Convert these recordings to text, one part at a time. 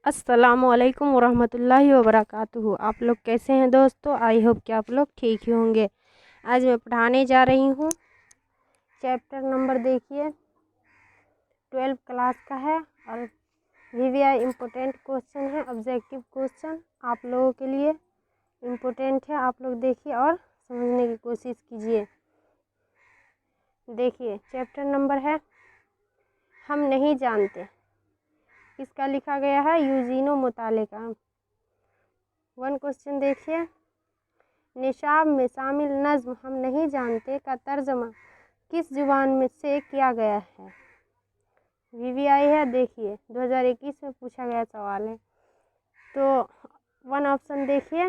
अस्सलामुअलैकुम वरहमतुल्लाहि वबरकातुहू। आप लोग कैसे हैं दोस्तों? आई होप कि आप लोग ठीक ही होंगे। आज मैं पढ़ाने जा रही हूँ। चैप्टर नंबर देखिए 12 क्लास का है और VVI इम्पोर्टेंट क्वेश्चन है, ऑब्जेक्टिव क्वेश्चन आप लोगों के लिए इम्पोर्टेंट है। आप लोग देखिए और समझने की कोशिश कीजिए। देखिए चैप्टर नंबर है हम नहीं जानते, किसका लिखा गया है? यूजीनो मुताले का। 1 क्वेश्चन देखिए, निशाब में शामिल नज़्म हम नहीं जानते का तर्जमा किस जुबान में से किया गया है? VVI है, देखिए 2021 में पूछा गया सवाल है। तो 1 ऑप्शन देखिए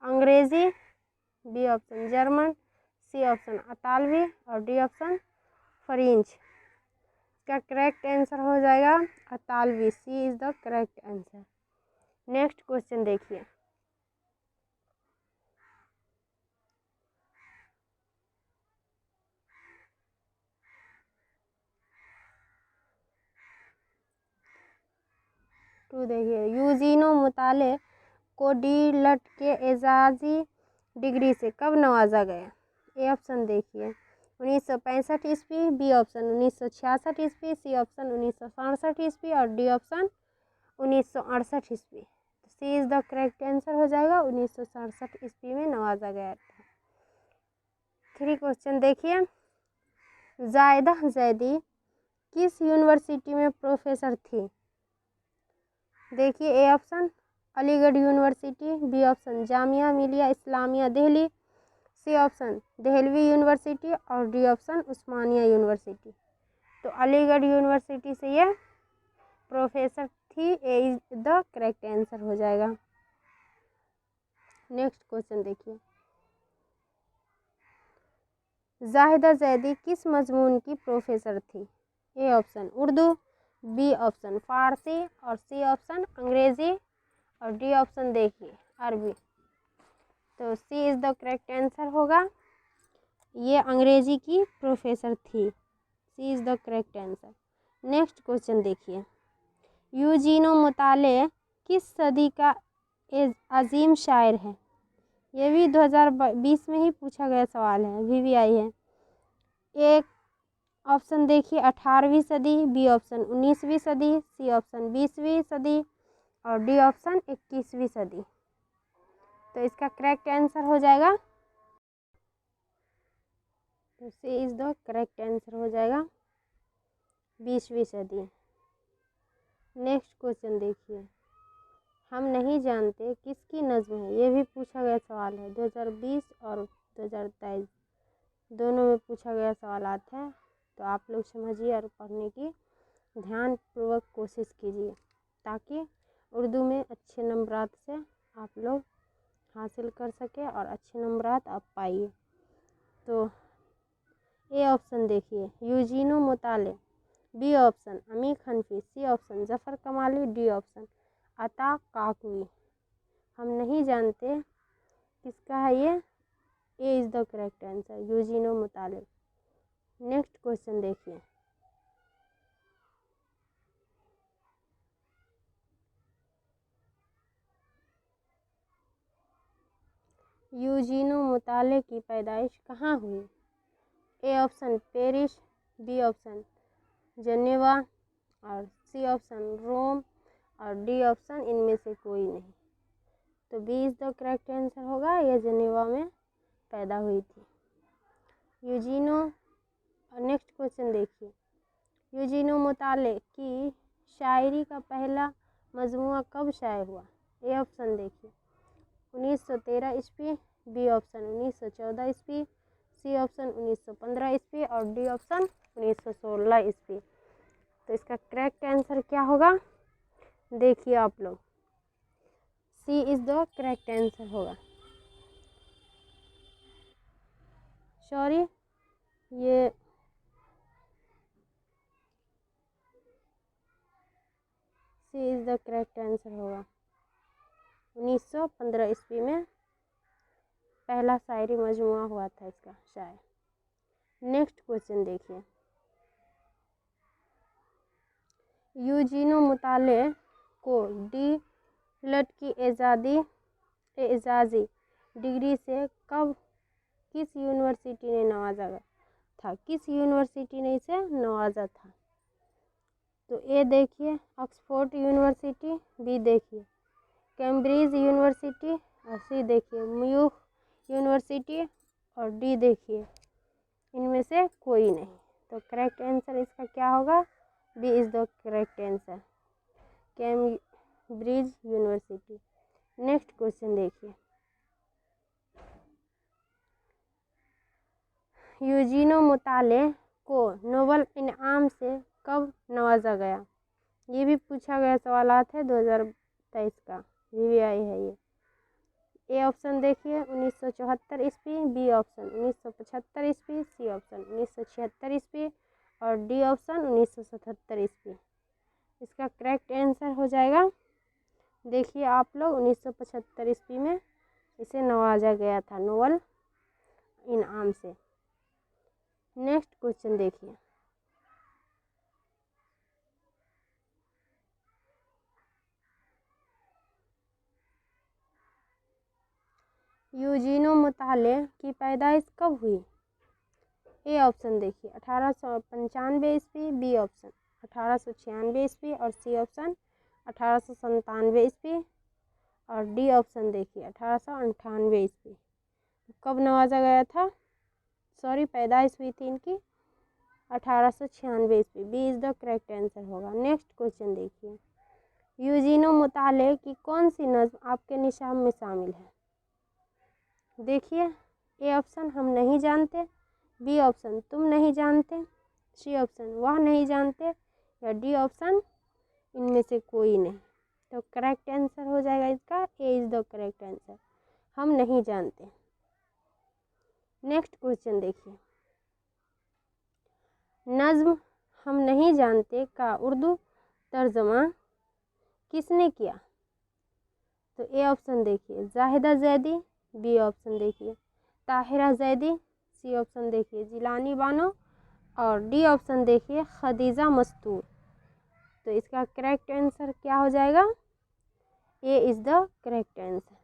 Angrezi, B option German, C option अतालवी और डी ऑप्शन फ्रेंच। इसका करेक्ट आंसर हो जाएगा अतालवी, C is the correct answer. Next question देखिए, टू देखिए, यूजीनो मुताले को डी.लिट के एजाज़ी डिग्री से कब नवाजा गया? ए ऑप्शन देखिए 1965 ईस्वी, बी ऑप्शन 1966 ईस्वी, सी ऑप्शन 1967 ईस्वी और डी ऑप्शन 1968 ईस्वी। तो C is the correct answer हो जाएगा, 1967 ईस्वी में नवाजा गया था। 3 क्वेश्चन देखिए, जायदा जैदी किस यूनिवर्सिटी में प्रोफेसर थी? देखिए A option Aligarh university, B option Jamia Millia Islamia Delhi, C option Dehlvi university और डी ऑप्शन उस्मानिया यूनिवर्सिटी। तो अलीगढ़ यूनिवर्सिटी से ये प्रोफेसर थी, A is the correct answer हो जाएगा। नेक्स्ट क्वेश्चन देखिए, जाहिदा जैदी किस मजमून की प्रोफेसर थी? A option Urdu, B option Farsi और सी ऑप्शन अंग्रेज़ी और डी ऑप्शन देखिए अरबी। तो C is the correct answer होगा, ये अंग्रेज़ी की प्रोफेसर थी। C is the correct answer. Next question देखिए, यूजीनो मुताले किस सदी का अजीम शायर है? ये भी 2020 में ही पूछा गया सवाल है, VVI है। एक ऑप्शन देखिए 18वीं सदी, बी ऑप्शन 19वीं सदी, सी ऑप्शन 20वीं सदी और डी ऑप्शन 21वीं सदी। तो इसका करेक्ट आंसर हो जाएगा, तो C is the correct answer हो जाएगा 20वीं सदी। नेक्स्ट क्वेश्चन देखिए, हम नहीं जानते किसकी नज़्म है? ये भी पूछा गया सवाल है, 2020 और 2023 दोनों में पूछा गया सवालात है। तो आप लोग समझिए और पढ़ने की ध्यानपूर्वक कोशिश कीजिए ताकि उर्दू में अच्छे नंबरात से आप लोग हासिल कर सके और अच्छे नंबरात आप पाइए। तो ए ऑप्शन देखिए यूजीनो मुताले, बी ऑप्शन अमीर हनफी, सी ऑप्शन जफ़र कमाली, डी ऑप्शन अता काकवी। हम नहीं जानते किसका है ये, A is the correct answer, यूजीनो मुताले। नेक्स्ट क्वेश्चन देखिए, यूजीनो मुताले की पैदाइश कहाँ हुई? A option Paris, B option Geneva और सी ऑप्शन रोम और डी ऑप्शन इनमें से कोई नहीं। तो B is the correct answer होगा, ये जनेवा में पैदा हुई थी यूजीनो। नेक्स्ट क्वेश्चन देखिए, यूजीनो मुताले की शायरी का पहला मजमुआ कब शाये हुआ? ए ऑप्शन देखिए 1913 ईस्वी, बी ऑप्शन 1914 ईस्वी, सी ऑप्शन 1915 ईस्वी और डी ऑप्शन 1916 ईस्वी। तो इसका करेक्ट आंसर क्या होगा? देखिए आप लोग, सी इज़ द करेक्ट आंसर होगा। सॉरी, ये सी इज़ द करेक्ट आंसर होगा, 1915 ईस्वी में पहला शायरी मजमुआ हुआ था इसका शायर। नेक्स्ट क्वेश्चन देखिए, यूजीनो मुताले को डी.लिट की एजाजी डिग्री से कब किस यूनिवर्सिटी ने नवाजा था? किस यूनिवर्सिटी ने इसे नवाजा था? तो ए देखिए ऑक्सफोर्ड यूनिवर्सिटी, बी देखिए कैम्ब्रिज यूनिवर्सिटी, और सी देखिए म्यूफ यूनिवर्सिटी, और डी देखिए इनमें से कोई नहीं। तो करेक्ट आंसर इसका क्या होगा? B is the correct answer, Cambridge university. Next question देखिए, यूजीनो मुताले को नोबेल इनाम से कब नवाजा गया? ये भी पूछा गया सवालात है 2023 का, VVI है ये। ए ऑप्शन देखिए 1974 ईस्वी, बी ऑप्शन 1975 ईस्वी, सी ऑप्शन 1976 ईस्वी, और डी ऑप्शन 1977 ईस्वी। इसका करेक्ट आंसर हो जाएगा, देखिए आप लोग 1975 ईस्वी में इसे नवाजा गया था नोबेल इनाम से। नेक्स्ट क्वेश्चन देखिए, यूजीनो मुताले की पैदाइश कब हुई? ए ऑप्शन देखिए 1895 ईस्वी, बी ऑप्शन 1896 ईस्वी, और सी ऑप्शन 1897 ईस्वी, और डी ऑप्शन देखिए 1898 ईस्वी। कब नवाजा गया था? सॉरी, पैदाइश हुई थी इनकी 1896 ईस्वी। B is the correct answer होगा। नेक्स्ट क्वेश्चन देखिए, यूजीनो मुताले की कौन सी नज़्म आपके निशान में शामिल है? देखिए ए ऑप्शन हम नहीं जानते, बी ऑप्शन तुम नहीं जानते, सी ऑप्शन वह नहीं जानते, या डी ऑप्शन इनमें से कोई नहीं। तो करेक्ट आंसर हो जाएगा इसका ए इज़ द करेक्ट आंसर, हम नहीं जानते। नेक्स्ट क्वेश्चन देखिए, नज़्म हम नहीं जानते का उर्दू तर्जमा किसने किया? तो ए ऑप्शन देखिए जाहिदा जैदी, बी ऑप्शन देखिए ताहिरा जैदी, सी ऑप्शन देखिए जिलानी बानो, और डी ऑप्शन देखिए खदीजा मस्तूर। तो इसका करेक्ट आंसर क्या हो जाएगा? ए इज़ द करेक्ट आंसर,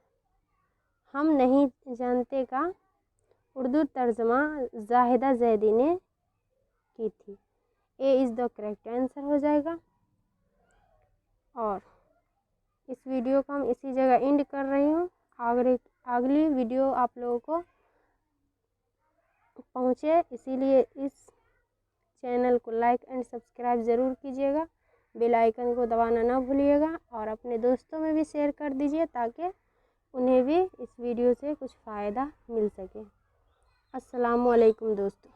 हम नहीं जानते का उर्दू तर्जमा जाहिदा जैदी ने की थी। ए इज़ द करेक्ट आंसर हो जाएगा। और इस वीडियो को हम इसी जगह एंड कर रही हूँ। अगली वीडियो आप लोगों को पहुँचे, इसीलिए इस चैनल को लाइक एंड सब्सक्राइब ज़रूर कीजिएगा, बेल आइकन को दबाना ना भूलिएगा, और अपने दोस्तों में भी शेयर कर दीजिए ताकि उन्हें भी इस वीडियो से कुछ फ़ायदा मिल सके। अस्सलामुअलैकुम दोस्तों।